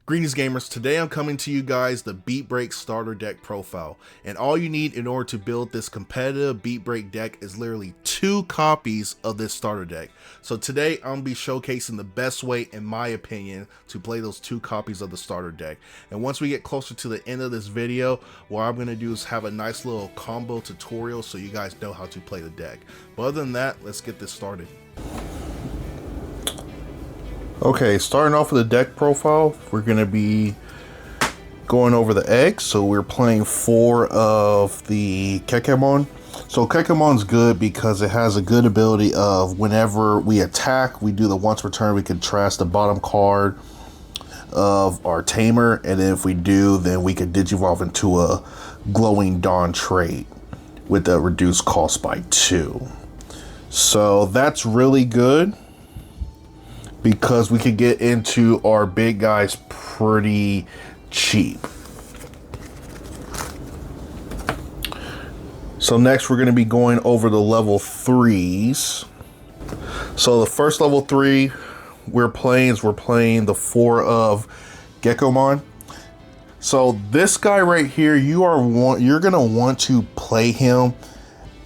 Greetings gamers, today I'm coming to you guys the Beat Break Starter Deck profile, and all you need in order to build this competitive Beat Break deck is literally 2 copies of this starter deck. So today I'm going to be showcasing the best way, in my opinion, to play those 2 copies of the starter deck. And once we get closer to the end of this video, what I'm going to do is have a nice little combo tutorial so you guys know how to play the deck. But other than that, let's get this started. Okay, starting off with the deck profile, we're going to be going over the eggs. So we're playing 4 of the Kekemon. So Kekemon's good because it has a good ability of whenever we attack, we do the once per turn, we can trash the bottom card of our Tamer. And then if we do, then we can Digivolve into a Glowing Dawn trait with a reduced cost by 2. So that's really good, because we could get into our big guys pretty cheap. So next we're going to be going over the level 3s. So the first level 3 we're playing the 4 of Gekkomon. So this guy right here, you're going to want to play him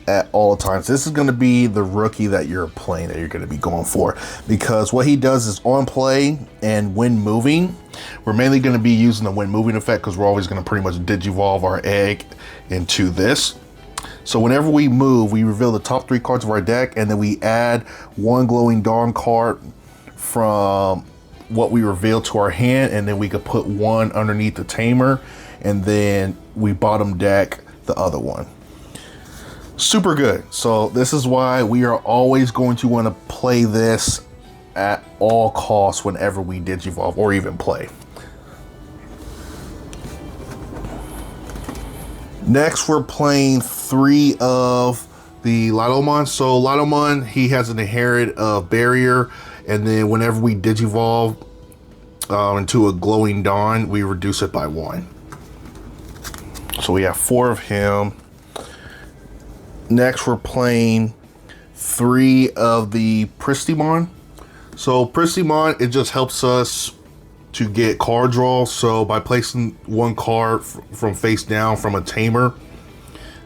at all times. This is going to be the rookie that you're playing, that you're going to be going for, because what he does is on play and when moving, we're mainly going to be using the when moving effect, because we're always going to pretty much Digivolve our egg into this. So whenever we move, we reveal the top 3 cards of our deck, and then we add 1 Glowing Dawn card from what we reveal to our hand, and then we could put 1 underneath the Tamer, and then we bottom deck the other one. Super good. So this is why we are always going to want to play this at all costs whenever we Digivolve or even play. Next, we're playing 3 of the Litomon. So Litomon, he has an inherent barrier, and then whenever we Digivolve into a Glowing Dawn, we reduce it by 1. So we have 4 of him. Next, we're playing 3 of the Pristimon. So Pristimon, it just helps us to get card draw. So by placing 1 card from face down from a Tamer,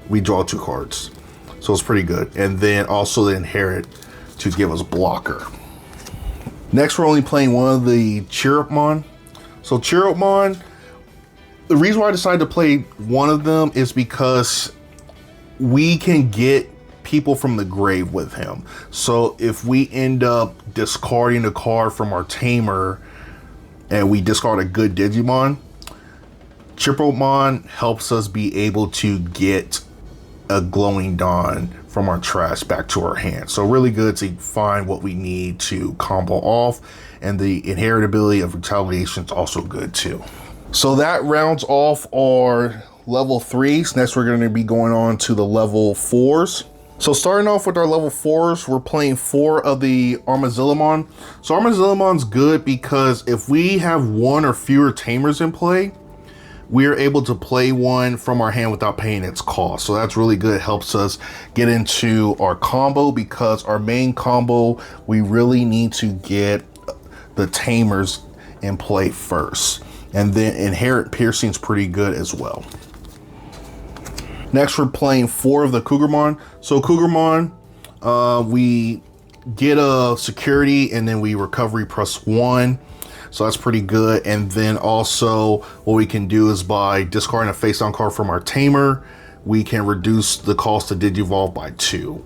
we draw 2 cards. So it's pretty good. And then also the inherit to give us blocker. Next, we're only playing 1 of the Chirrupmon. So Chirrupmon, the reason why I decided to play 1 of them is because we can get people from the grave with him. So if we end up discarding a card from our Tamer and we discard a good Digimon, Chirrupmon helps us be able to get a Glowing Dawn from our trash back to our hand. So really good to find what we need to combo off, and the inheritability of retaliation is also good too. So that rounds off our level 3s. Next, we're going to be going on to the level 4s. So starting off with our level 4s, we're playing 4 of the Armazillomon. So Armazillomon's good because if we have 1 or fewer Tamers in play, we're able to play 1 from our hand without paying its cost. So that's really good. It helps us get into our combo, because our main combo, we really need to get the Tamers in play first. And then inherent piercing is pretty good as well. Next, we're playing 4 of the Cougarmon. So Cougarmon, we get a security and then we recovery +1. So that's pretty good. And then also what we can do is by discarding a face down card from our Tamer, we can reduce the cost to Digivolve by 2.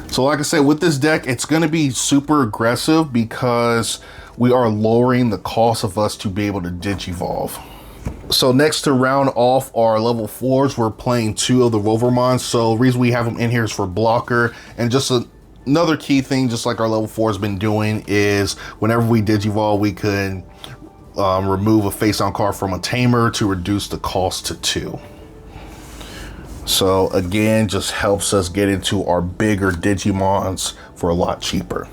So like I said, with this deck, it's going to be super aggressive because we are lowering the cost of us to be able to Digivolve. So next, to round off our level 4s, we're playing 2 of the Rovermon. So the reason we have them in here is for blocker. And just another key thing, just like our level 4 has been doing, is whenever we Digivolve, we can remove a face-down card from a Tamer to reduce the cost to 2. So again, just helps us get into our bigger Digimons for a lot cheaper.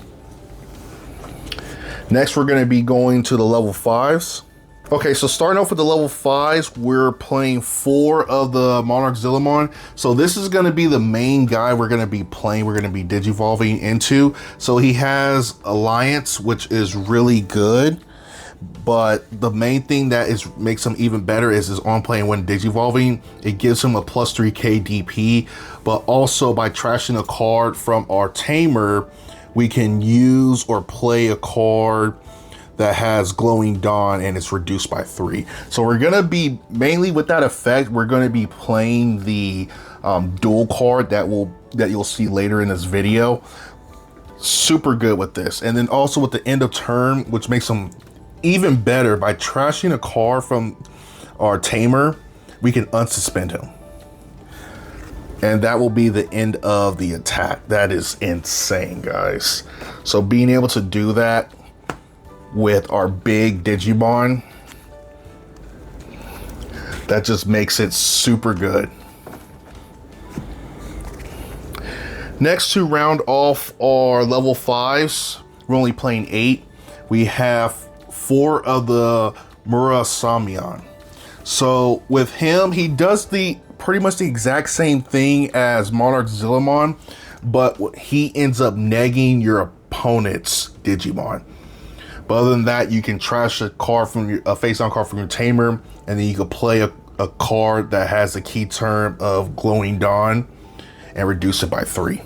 Next, we're going to be going to the level 5s. Okay, so starting off with the level 5s, we're playing 4 of the Monarchzillomon. So this is going to be the main guy we're going to be playing, we're going to be Digivolving into. So he has Alliance, which is really good But the main thing that makes him even better is his on play and when digivolving. It gives him a plus 3k DP, but also by trashing a card from our tamer, we can use or play a card that has Glowing Dawn and it's reduced by 3. So we're gonna be mainly with that effect, we're gonna be playing the dual card that you'll see later in this video. Super good with this. And then also with the end of turn, which makes them even better, by trashing a card from our tamer, we can unsuspend him. And that will be the end of the attack. That is insane, guys. So being able to do that with our big Digimon, that just makes it super good. Next, to round off our level 5s, we're only playing 8. We have 4 of the Murasamion. So with him, he does pretty much the exact same thing as Monarch Zillimon, but he ends up negging your opponent's Digimon. But other than that, you can trash a card from a face-down card from your tamer, and then you can play a card that has a key term of Glowing Dawn and reduce it by 3.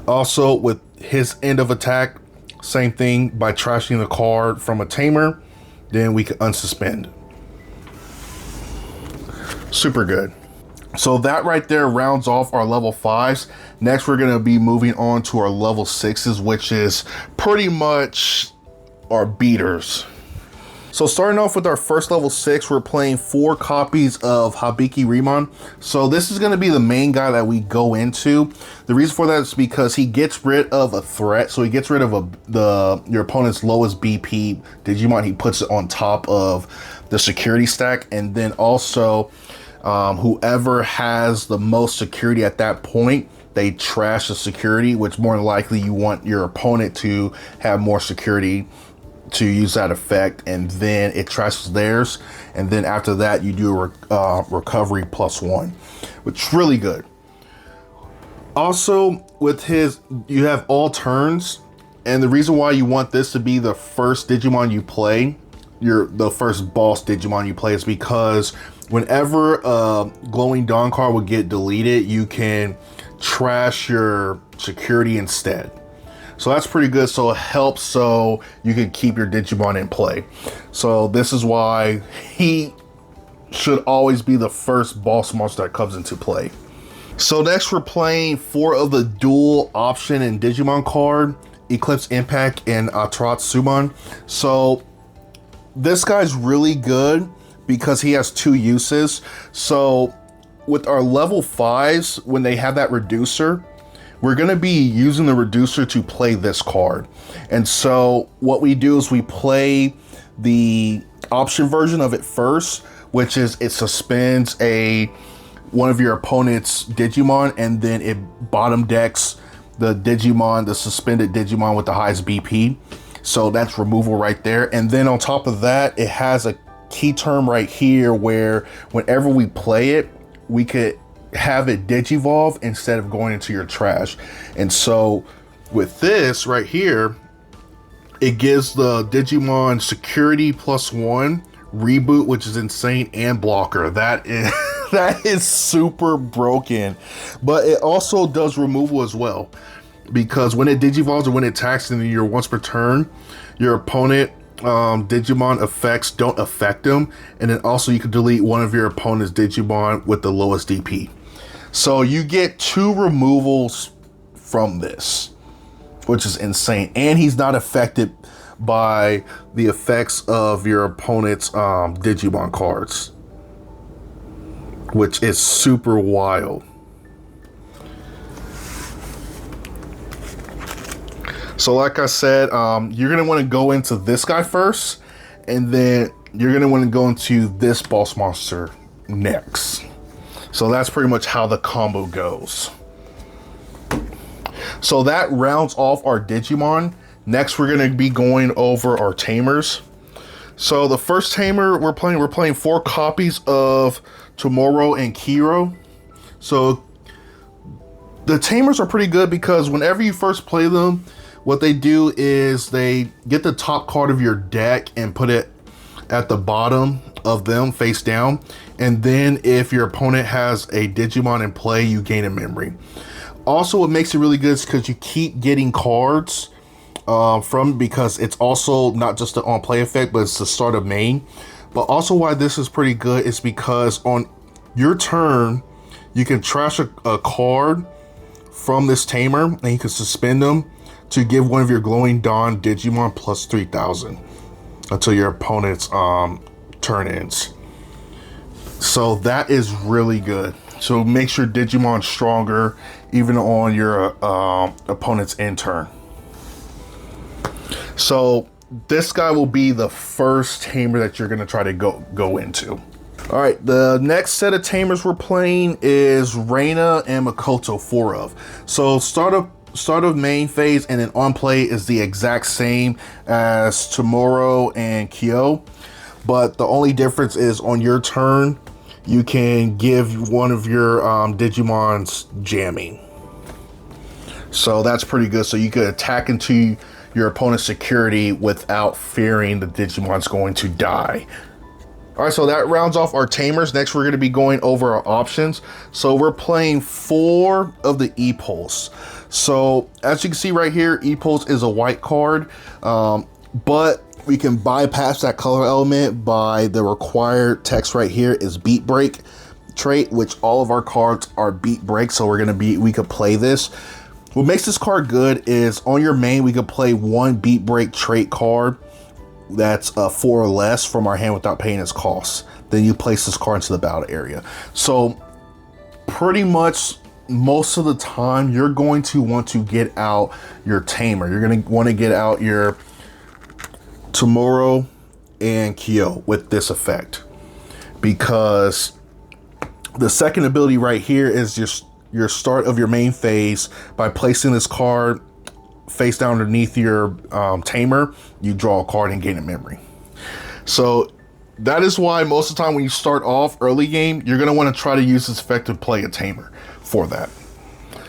Also, with his end of attack, same thing, by trashing the card from a tamer, then we can unsuspend. Super good. So that right there rounds off our level 5s. Next, we're going to be moving on to our level 6s, which is pretty much our beaters. So starting off with our first level 6, we're playing 4 copies of Habiki Remon. So this is going to be the main guy that we go into. The reason for that is because he gets rid of a threat. So he gets rid of your opponent's lowest BP Digimon. He puts it on top of the security stack. And then also whoever has the most security at that point, they trash the security, which more than likely you want your opponent to have more security to use that effect, and then it trashes theirs, and then after that you do a recovery +1, which is really good. Also with his, you have all turns, and the reason why you want this to be the first Digimon you play, the first boss Digimon you play, is because whenever a Glowing Dawn card will get deleted, you can trash your security instead. So that's pretty good. So it helps so you can keep your Digimon in play. So this is why he should always be the first boss monster that comes into play. So next we're playing 4 of the dual option and Digimon card, Eclipse Impact and Ataratsumon. So this guy's really good because he has 2 uses. So with our level 5s, when they have that reducer, we're going to be using the reducer to play this card. And so what we do is we play the option version of it first, which is it suspends one of your opponent's Digimon, and then it bottom decks the suspended Digimon with the highest BP. So that's removal right there. And then on top of that, it has a key term right here where whenever we play it, we could have it digivolve instead of going into your trash. And so with this right here, it gives the Digimon security +1, reboot, which is insane, and blocker. That is super broken. But it also does removal as well, because when it digivolves or when it attacks in your once per turn, your opponent Digimon effects don't affect them. And then also you can delete one of your opponent's Digimon with the lowest DP. So you get 2 removals from this, which is insane. And he's not affected by the effects of your opponent's Digimon cards, which is super wild. So like I said, you're going to want to go into this guy first, and then you're going to want to go into this boss monster next. So that's pretty much how the combo goes. So that rounds off our Digimon. Next, we're going to be going over our Tamers. So the first Tamer we're playing 4 copies of Tomoro and Kiro. So the Tamers are pretty good because whenever you first play them, what they do is they get the top card of your deck and put it at the bottom of them face down, and then if your opponent has a Digimon in play, you gain a memory. Also, what makes it really good is because you keep getting cards because it's also not just the on play effect, but it's the start of main. But also why this is pretty good is because on your turn, you can trash a card from this Tamer, and you can suspend them to give one of your Glowing Dawn Digimon plus 3,000 until your opponent's turn ends. So that is really good. So it makes your Digimon stronger even on your opponent's end turn. So this guy will be the first Tamer that you're going to try to go into. All right, the next set of Tamers we're playing is Reina and Makoto 4 of. So start of main phase and then on play is the exact same as Tomorrow and Kyo, but the only difference is on your turn you can give one of your Digimons jamming. So that's pretty good. So you could attack into your opponent's security without fearing the Digimon's going to die. All right, so that rounds off our Tamers. Next, we're going to be going over our options. So we're playing 4 of the E-Pulse. So as you can see right here, E-Pulse is a white card, but we can bypass that color element by the required text right here is Beat Break trait, which all of our cards are Beat Break. So we could play this. What makes this card good is on your main, we could play 1 Beat Break trait card that's 4 or less from our hand without paying its cost. Then you place this card into the battle area. So pretty much most of the time you're going to want to get out your Tamer. You're going to want to get out your Tomorrow and Kyo with this effect, because the second ability right here is just your start of your main phase. By placing this card face down underneath your Tamer, you draw a card and gain a memory. So that is why most of the time when you start off early game, you're going to want to try to use this effect to play a Tamer for that.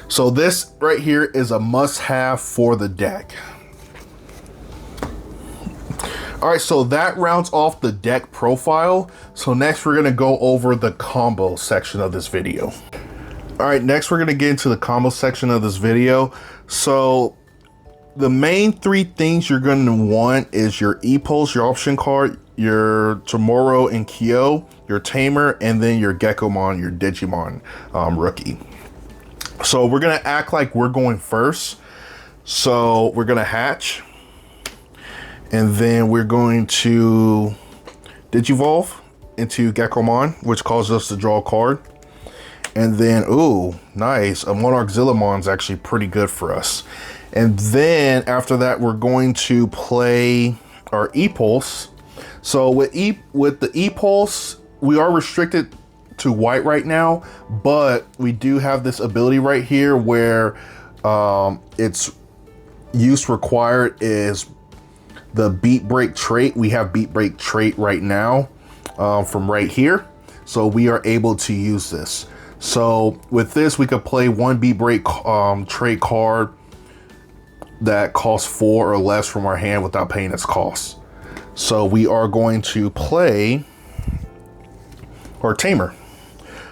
So this right here is a must-have for the deck. All right, so that rounds off the deck profile. So next we're going to go over the combo section of this video. All right, next we're going to get into the combo section of this video. So the main 3 things you're going to want is your E-Pulse, your option card, your Tomorrow and Kyo, your Tamer, and then your Gekkomon, your Digimon rookie. So we're going to act like we're going first. So we're going to hatch. And then we're going to Digivolve into Gekkomon, which causes us to draw a card. And then, ooh, nice. A Monarch Zillamon's actually pretty good for us. And then after that, we're going to play our E-Pulse. So with the E-Pulse, we are restricted to white right now, but we do have this ability right here where its use required is the Beat Break trait. We have Beat Break trait right now from right here. So we are able to use this. So with this, we could play 1 Beat Break trait card that costs 4 or less from our hand without paying its cost. So we are going to play our Tamer.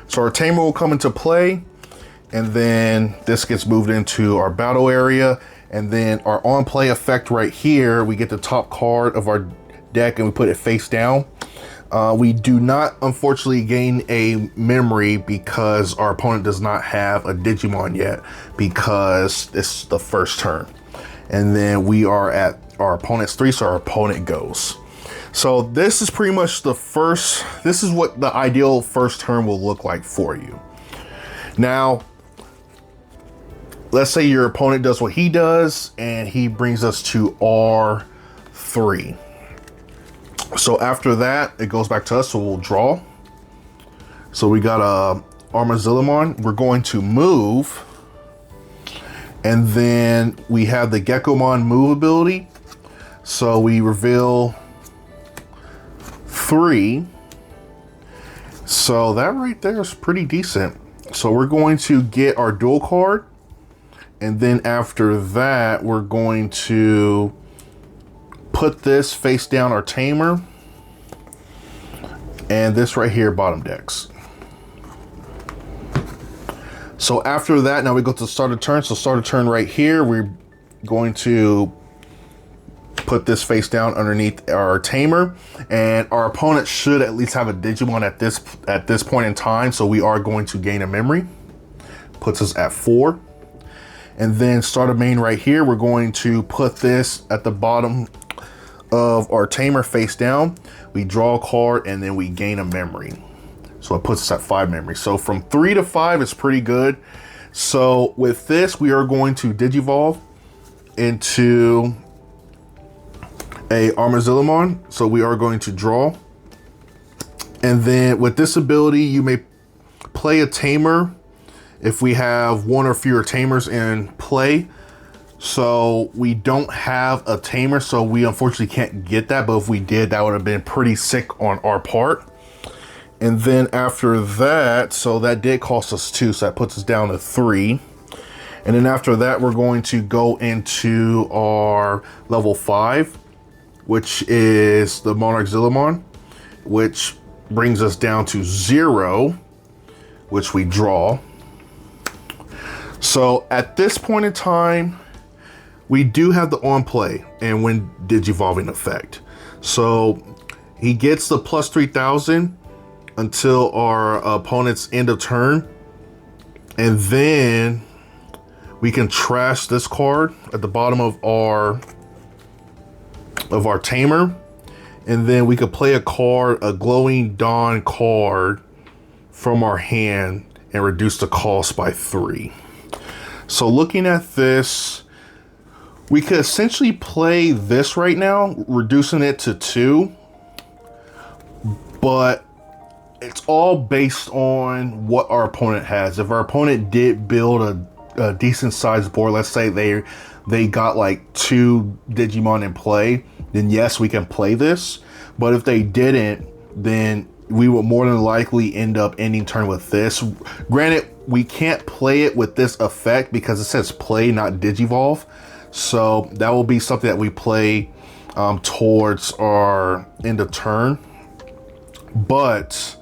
So our Tamer will come into play, and then this gets moved into our battle area. And then our on play effect right here, we get the top card of our deck and we put it face down. We do not, unfortunately, gain a memory because our opponent does not have a Digimon yet, because this is the first turn. And then we are at our opponent's 3, so our opponent goes. So this is pretty much this is what the ideal first turn will look like for you. Now, let's say your opponent does what he does and he brings us to R3. So after that, it goes back to us, so we'll draw. So we got a Armazillamon. We're going to move. And then we have the Gekkomon move ability. So we reveal 3. So that right there is pretty decent. So we're going to get our dual card. And then after that, we're going to put this face down our Tamer. And this right here, bottom decks. So after that, now we go to start a turn. So start a turn right here. We're going to put this face down underneath our Tamer, and our opponent should at least have a Digimon at this point in time. So we are going to gain a memory. Puts us at 4. And then start a main right here. We're going to put this at the bottom of our Tamer face down. We draw a card and then we gain a memory. So it puts us at 5 memories. So from 3 to 5 is pretty good. So with this, we are going to Digivolve into a Armadillomon. So we are going to draw. And then with this ability, you may play a Tamer if we have 1 or fewer Tamers in play. So we don't have a Tamer, so we unfortunately can't get that. But if we did, that would have been pretty sick on our part. And then after that, so that did cost us 2, so that puts us down to 3. And then after that, we're going to go into our level 5, which is the Monarch Zillimon, which brings us down to 0, which we draw. So at this point in time, we do have the on play and when Digivolving effect. So he gets the plus 3,000 until our opponent's end of turn. And then we can trash this card at the bottom of our Tamer. And then we could play a card, a Glowing Dawn card from our hand and reduce the cost by 3. So looking at this, we could essentially play this right now, reducing it to 2. But it's all based on what our opponent has. If our opponent did build a decent sized board, let's say they got like 2 Digimon in play, then yes, we can play this. But if they didn't, then we will more than likely end up ending turn with this. Granted, we can't play it with this effect because it says play, not Digivolve. So that will be something that we play towards our end of turn. But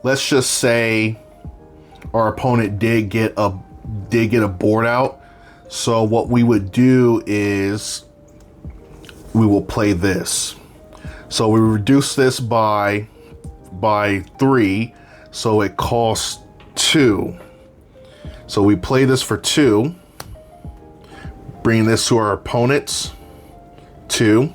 let's just say our opponent did get a board out. So what we would do is we will play this. So we reduce this by 3, so it costs 2. So we play this for 2, bring this to our opponent's 2.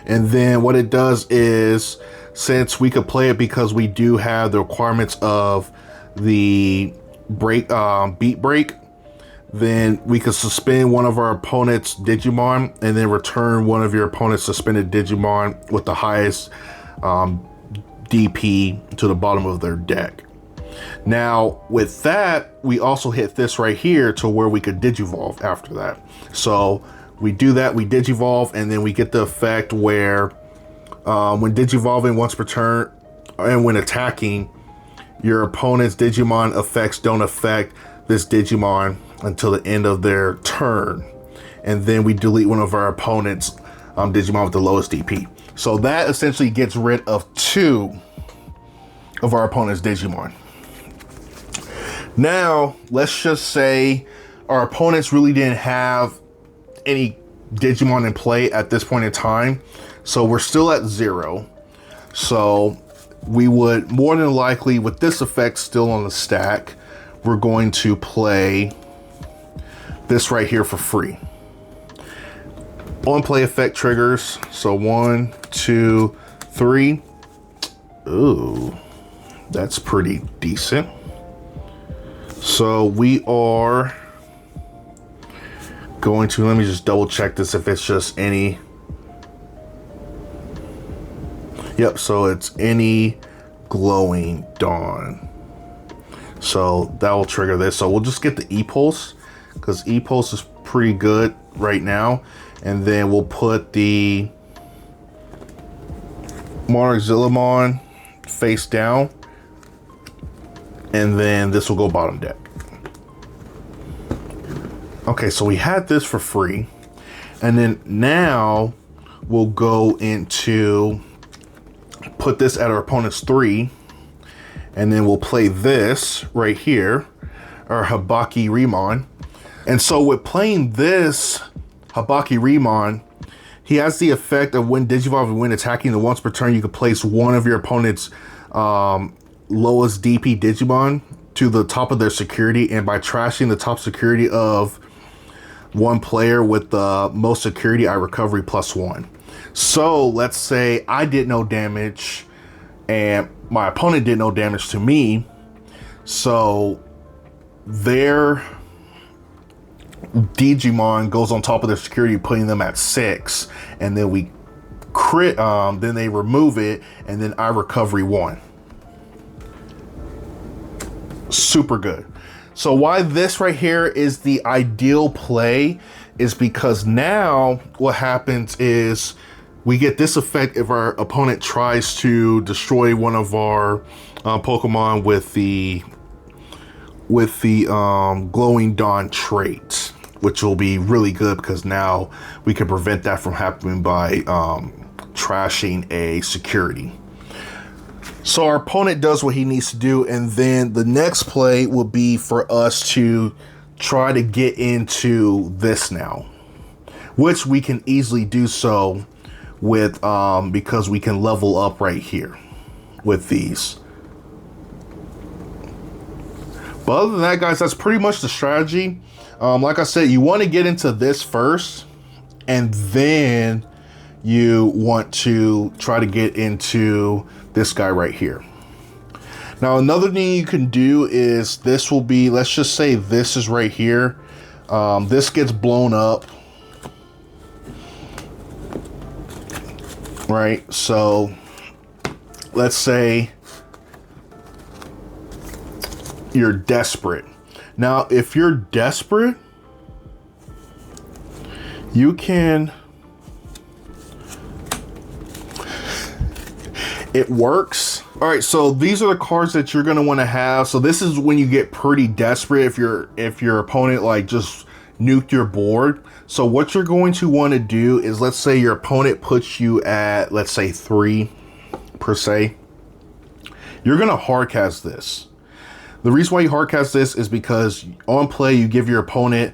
And then what it does is, since we could play it because we do have the requirements of the beat break, then we could suspend one of our opponent's Digimon and then return one of your opponent's suspended Digimon with the highest DP to the bottom of their deck. Now with that, we also hit this right here to where we could Digivolve after that. So we do that, we Digivolve, and then we get the effect where when Digivolving once per turn and when attacking, your opponent's Digimon effects don't affect this Digimon until the end of their turn. And then we delete one of our opponent's Digimon with the lowest DP. So that essentially gets rid of 2 of our opponent's Digimon. Now, let's just say our opponents really didn't have any Digimon in play at this point in time. So we're still at 0. So we would more than likely, with this effect still on the stack, we're going to play this right here for free. On play effect triggers. So 1, 2, 3. Ooh, that's pretty decent. So we are going to, let me just double check this if it's just any. Yep, so it's any Glowing Dawn. So that will trigger this. So we'll just get the E-Pulse because E-Pulse is pretty good right now. And then we'll put the Monarch Zillimon face down. And then this will go bottom deck. Okay, so we had this for free. And then now we'll go into put this at our opponent's 3. And then we'll play this right here, our Habaki Remon. And so with playing this Habaki Remon, he has the effect of when Digivolve, when attacking the once per turn, you can place one of your opponent's lowest DP Digimon to the top of their security, and by trashing the top security of one player with the most security, I recovery +1. So let's say I did no damage and my opponent did no damage to me, so their Digimon goes on top of their security, putting them at 6, and then we crit, then they remove it, and then I recovery 1. Super good. So why this right here is the ideal play is because now what happens is we get this effect if our opponent tries to destroy one of our Pokemon with the glowing dawn trait, which will be really good because now we can prevent that from happening by trashing a security. So our opponent does what he needs to do, and then the next play will be for us to try to get into this now, which we can easily do so with because we can level up right here with these. But other than that, guys, that's pretty much the strategy. Like I said, you want to get into this first, and then you want to try to get into this guy right here. Now, another thing you can do is this will be, let's just say this is right here. This gets blown up. Right, so let's say you're desperate. Now, if you're desperate, you can, it works. All right, so these are the cards that you're gonna want to have. So this is when you get pretty desperate, if your opponent like just nuked your board. So what you're going to want to do is, let's say your opponent puts you at, let's say 3 per se. You're gonna hardcast this. The reason why you hardcast this is because on play you give your opponent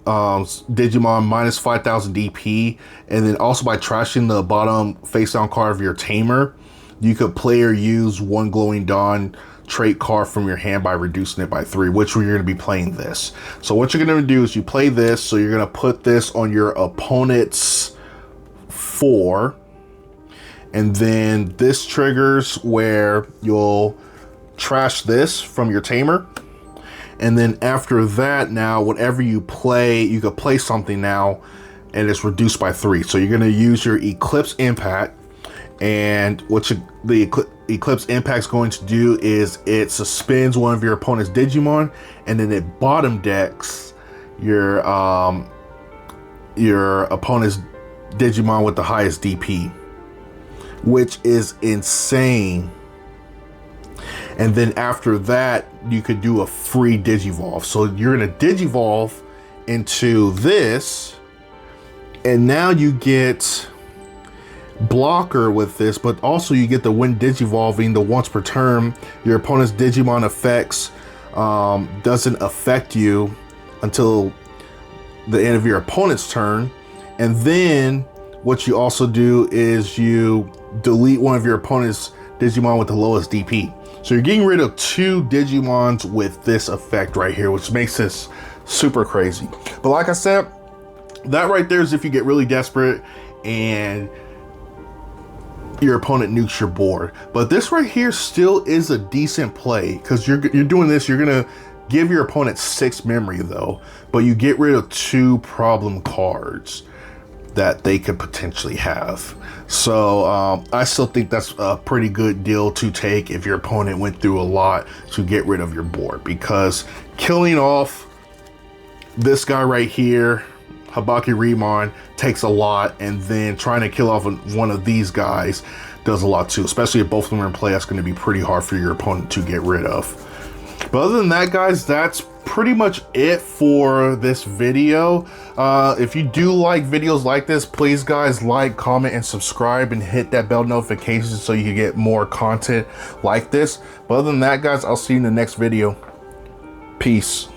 Digimon minus 5,000 DP, and then also by trashing the bottom face down card of your Tamer, you could play or use one Glowing Dawn trait card from your hand by reducing it by 3, which you're going to be playing this. So what you're going to do is you play this, so you're going to put this on your opponent's 4, and then this triggers where you'll trash this from your Tamer. And then after that, now whatever you play, you could play something now, and it's reduced by 3. So you're going to use your Eclipse Impact, and what the Eclipse Impact's going to do is it suspends one of your opponent's Digimon, and then it bottom decks your opponent's Digimon with the highest DP, which is insane. And then after that, you could do a free Digivolve. So you're gonna Digivolve into this, and now you get blocker with this, but also you get the when Digivolving the once per turn, your opponent's Digimon effects doesn't affect you until the end of your opponent's turn. And then what you also do is you delete one of your opponent's Digimon with the lowest DP. So you're getting rid of 2 Digimons with this effect right here, which makes this super crazy. But like I said, that right there is if you get really desperate and your opponent nukes your board. But this right here still is a decent play, because you're doing this, you're gonna give your opponent 6 memory though, but you get rid of 2 problem cards that they could potentially have. So I still think that's a pretty good deal to take if your opponent went through a lot to get rid of your board, because killing off this guy right here, Habaki Remon, takes a lot, and then trying to kill off one of these guys does a lot too, especially if both of them are in play. That's going to be pretty hard for your opponent to get rid of. But other than that, guys, that's pretty much it for this video. If you do like videos like this, please guys like, comment, and subscribe, and hit that bell notification so you can get more content like this. But other than that, guys, I'll see you in the next video. Peace.